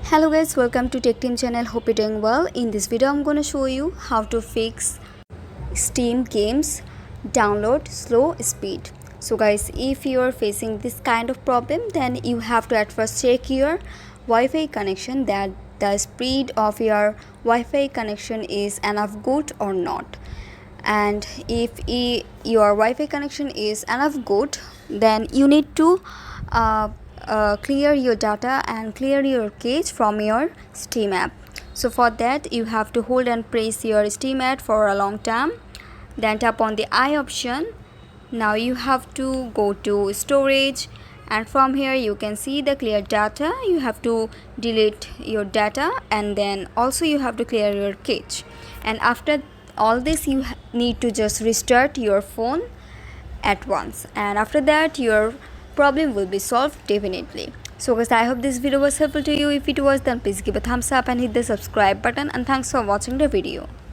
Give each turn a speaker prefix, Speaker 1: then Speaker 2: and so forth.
Speaker 1: Hello guys, welcome to Tactim channel. Hope you're doing well. In this video I'm going to show you how to fix Steam games download slow speed. So guys, if you are facing this kind of problem, then you have to at first check your Wi-Fi connection, that the speed of your Wi-Fi connection is enough good or not. And if your Wi-Fi connection is enough good, then you need to clear your data and clear your cache from your Steam app. So for that, you have to hold and press your Steam app for a long time, then tap on the I option. Now you have to go to storage, and from here you can see the clear data. You have to delete your data, and then also you have to clear your cache. And after all this, you need to just restart your phone at once, and after that your problem will be solved definitely. So guys, I hope this video was helpful to you. If it was, then please give a thumbs up and hit the subscribe button, and thanks for watching the video.